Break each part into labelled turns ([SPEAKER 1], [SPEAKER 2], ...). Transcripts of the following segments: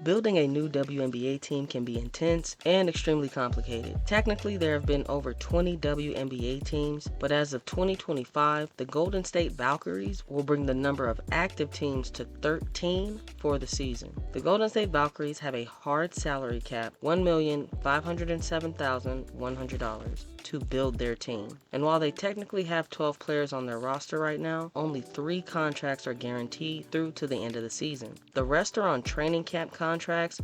[SPEAKER 1] Building a new WNBA team can be intense and extremely complicated. Technically, there have been over 20 WNBA teams, but as of 2025, the Golden State Valkyries will bring the number of active teams to 13 for the season. The Golden State Valkyries have a hard salary cap, $1,507,100, to build their team. And while they technically have 12 players on their roster right now, only 3 contracts are guaranteed through to the end of the season. The rest are on training camp contracts,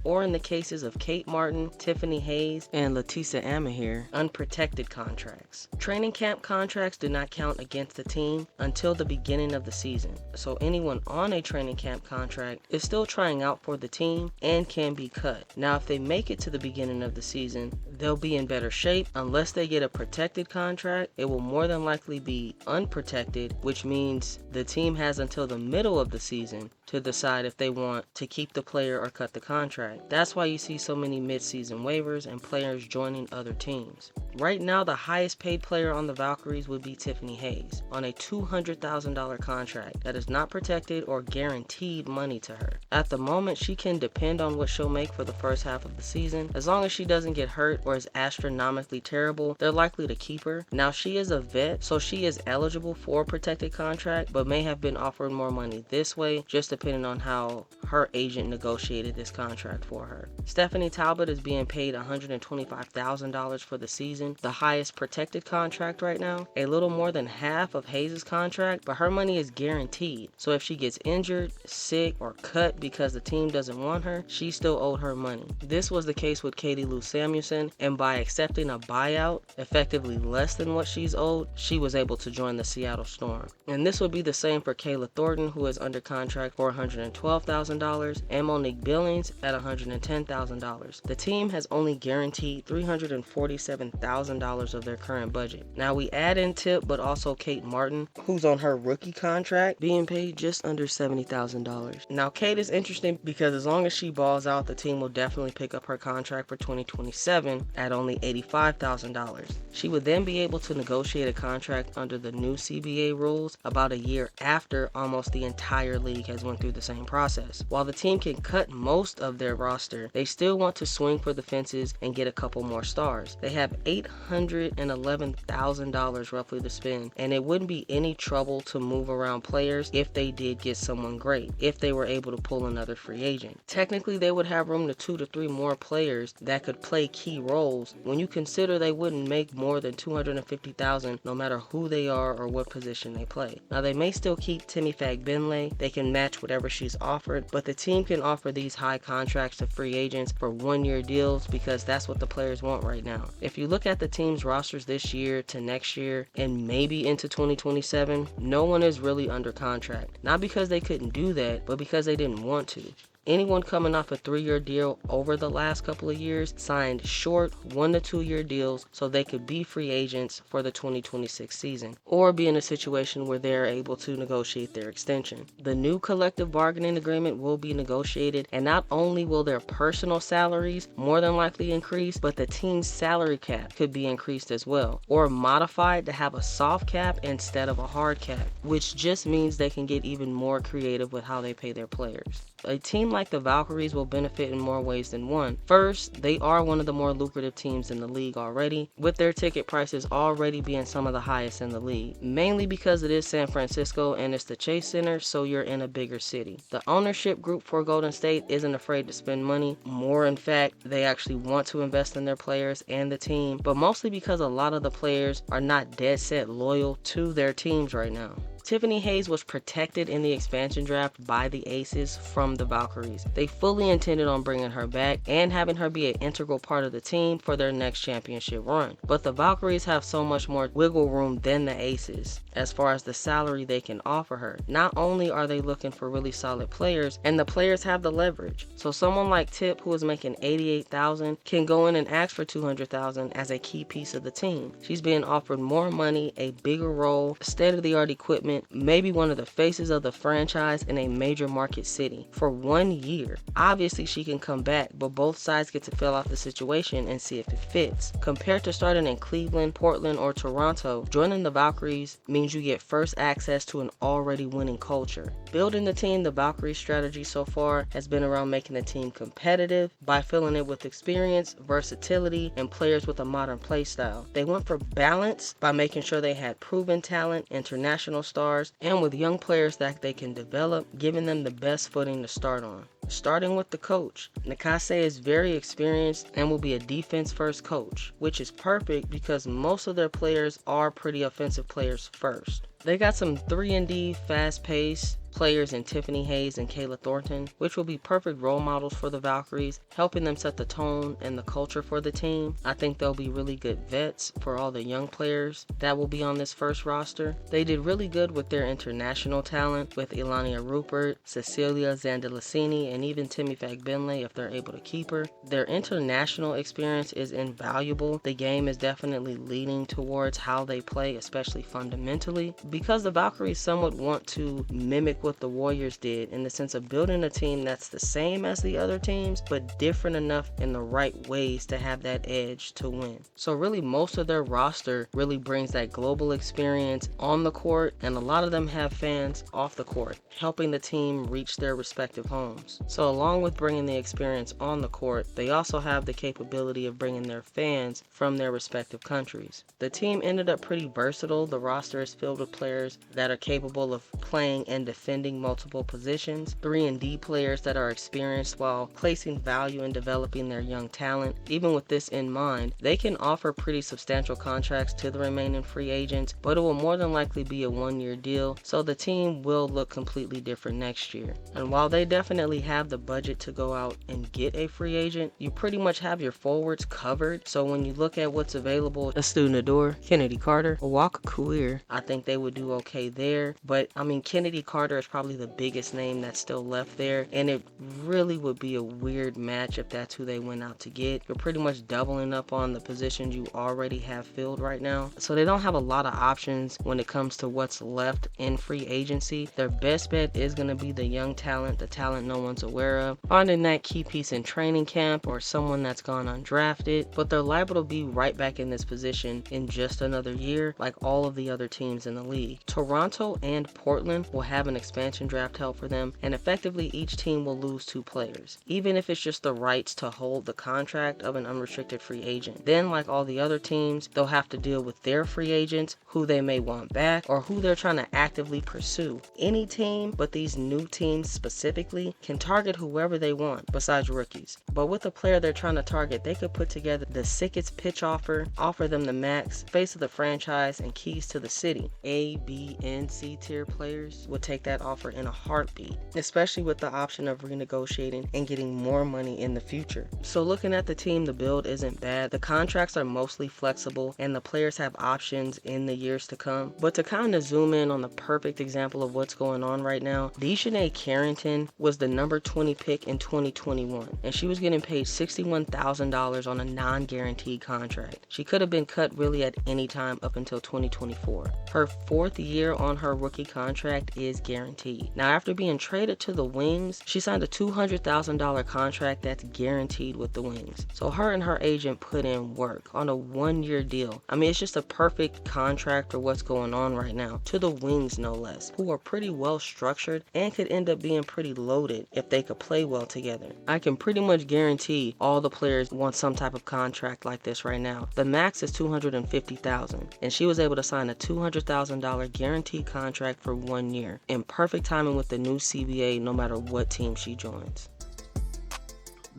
[SPEAKER 1] or in the cases of Kate Martin, Tiffany Hayes, and Letisa Amahir, unprotected contracts. Training camp contracts do not count against the team until the beginning of the season, so anyone on a training camp contract is still trying out for the team and can be cut. Now, if they make it to the beginning of the season, they'll be in better shape. Unless they get a protected contract, it will more than likely be unprotected, which means the team has until the middle of the season to decide if they want to keep the player or cut the contract. That's why you see so many mid-season waivers and players joining other teams. Right now, the highest paid player on the Valkyries would be Tiffany Hayes on a $200,000 contract that is not protected or guaranteed money to her. At the moment, she can depend on what she'll make for the first half of the season. As long as she doesn't get hurt or is astronomically terrible, they're likely to keep her. Now, she is a vet, so she is eligible for a protected contract, but may have been offered more money this way, just depending on how her agent negotiated this contract for her. Stephanie Talbot is being paid $125,000 for the season, the highest protected contract right now, a little more than half of Hayes' contract, but her money is guaranteed. So if she gets injured, sick, or cut because the team doesn't want her, she still owed her money. This was the case with Katie Lou Samuelson, and by accepting a buyout, effectively less than what she's owed, she was able to join the Seattle Storm. And this would be the same for Kayla Thornton, who is under contract for $112,000, and Monique Billings at $110,000. The team has only guaranteed $347,000 of their current budget. Now we add in Tip, but also Kate Martin, who's on her rookie contract, being paid just under $70,000. Now Kate is interesting because as long as she balls out, the team will definitely pick up her contract for 2027 at only $85,000. She would then be able to negotiate a contract under the new CBA rules about a year after almost the entire league has went through the same process. While the team can cut most of their roster, they still want to swing for the fences and get a couple more stars. They have $811,000 roughly to spend, and it wouldn't be any trouble to move around players if they did get someone great, if they were able to pull another free agent. Technically, they would have room to 2 to 3 more players that could play key roles when you consider they wouldn't make more than $250,000 no matter who they are or what position they play. Now, they may still keep Timmy Fagbenle. They can match whatever she's offered, but the team can offer these high contracts to free agents for 1-year deals because that's what the players want right now. If you look at the team's rosters this year to next year and maybe into 2027, no one is really under contract. Not because they couldn't do that, but because they didn't want to. Anyone coming off a 3-year deal over the last couple of years signed short 1 to 2 year deals so they could be free agents for the 2026 season or be in a situation where they're able to negotiate their extension. The new collective bargaining agreement will be negotiated, and not only will their personal salaries more than likely increase, but the team's salary cap could be increased as well, or modified to have a soft cap instead of a hard cap, which just means they can get even more creative with how they pay their players. A team like the Valkyries will benefit in more ways than one. First, they are one of the more lucrative teams in the league already, with their ticket prices already being some of the highest in the league, mainly because it is San Francisco and it's the Chase Center, so you're in a bigger city. The ownership group for Golden State isn't afraid to spend money. More, in fact, they actually want to invest in their players and the team, but mostly because a lot of the players are not dead set loyal to their teams right now. Tiffany Hayes was protected in the expansion draft by the Aces from the Valkyries. They fully intended on bringing her back and having her be an integral part of the team for their next championship run. But the Valkyries have so much more wiggle room than the Aces as far as the salary they can offer her. Not only are they looking for really solid players, and the players have the leverage. So someone like Tip, who is making $88,000, can go in and ask for $200,000 as a key piece of the team. She's being offered more money, a bigger role, state-of-the-art equipment, agent, maybe one of the faces of the franchise in a major market city for 1 year. Obviously, she can come back, but both sides get to fill out the situation and see if it fits. Compared to starting in Cleveland, Portland, or Toronto, joining the Valkyries means you get first access to an already winning culture. Building the team, the Valkyries' strategy so far has been around making the team competitive by filling it with experience, versatility, and players with a modern play style. They went for balance by making sure they had proven talent, international stars, and with young players that they can develop, giving them the best footing to start on. Starting with the coach, Nakase is very experienced and will be a defense-first coach, which is perfect because most of their players are pretty offensive players first. They got some 3-and-D, fast-paced players in Tiffany Hayes and Kayla Thornton, which will be perfect role models for the Valkyries, helping them set the tone and the culture for the team. I think they'll be really good vets for all the young players that will be on this first roster. They did really good with their international talent with Elania Rupert, Cecilia Zandalicini, and even Timmy Fagbenle if they're able to keep her. Their international experience is invaluable. The game is definitely leaning towards how they play, especially fundamentally, because the Valkyries somewhat want to mimic what the Warriors did in the sense of building a team that's the same as the other teams but different enough in the right ways to have that edge to win. So really most of their roster really brings that global experience on the court, and a lot of them have fans off the court, helping the team reach their respective homes. So along with bringing the experience on the court, they also have the capability of bringing their fans from their respective countries. The team ended up pretty versatile. The roster is filled with players that are capable of playing and defending multiple positions, 3-and-D players that are experienced while placing value in developing their young talent. Even with this in mind, they can offer pretty substantial contracts to the remaining free agents, but it will more than likely be a 1-year deal, so the team will look completely different next year. And while they definitely have the budget to go out and get a free agent, you pretty much have your forwards covered. So when you look at what's available, Astu Nador, Kennedy Carter, Waka Kuir, I think they would do okay there. But I mean, Kennedy Carter is probably the biggest name that's still left there, and it really would be a weird match if that's who they went out to get. You're pretty much doubling up on the positions you already have filled right now, so they don't have a lot of options when it comes to what's left in free agency. Their best bet is going to be the young talent, the talent no one's aware of, finding that key piece in training camp or someone that's gone undrafted, but they're liable to be right back in this position in just another year like all of the other teams in the league. Toronto and Portland will have an expansion draft held for them, and effectively each team will lose 2 players, even if it's just the rights to hold the contract of an unrestricted free agent. Then, like all the other teams, they'll have to deal with their free agents, who they may want back, or who they're trying to actively pursue. Any team, but these new teams specifically, can target whoever they want besides rookies. But with a player they're trying to target, they could put together the sickest pitch offer them the max, face of the franchise, and keys to the city. A, B, and C tier players would take that offer in a heartbeat, especially with the option of renegotiating and getting more money in the future. So looking at the team, the build isn't bad. The contracts are mostly flexible and the players have options in the years to come. But to kind of zoom in on the perfect example of what's going on right now, Dejanay Carrington was the number 20 pick in 2021, and she was getting paid $61,000 on a non-guaranteed contract. She could have been cut really at any time up until 2024. Her 4th year on her rookie contract is guaranteed. Now, after being traded to the Wings, she signed a $200,000 contract that's guaranteed with the Wings. So her and her agent put in work on a 1-year deal. I mean, it's just a perfect contract for what's going on right now, to the Wings no less, who are pretty well structured and could end up being pretty loaded if they could play well together. I can pretty much guarantee all the players want some type of contract like this right now. The max is $250,000, and she was able to sign a $200,000 guaranteed contract for 1 year, in perfect timing with the new CBA no matter what team she joins.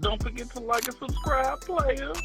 [SPEAKER 2] Don't forget to like and subscribe, players.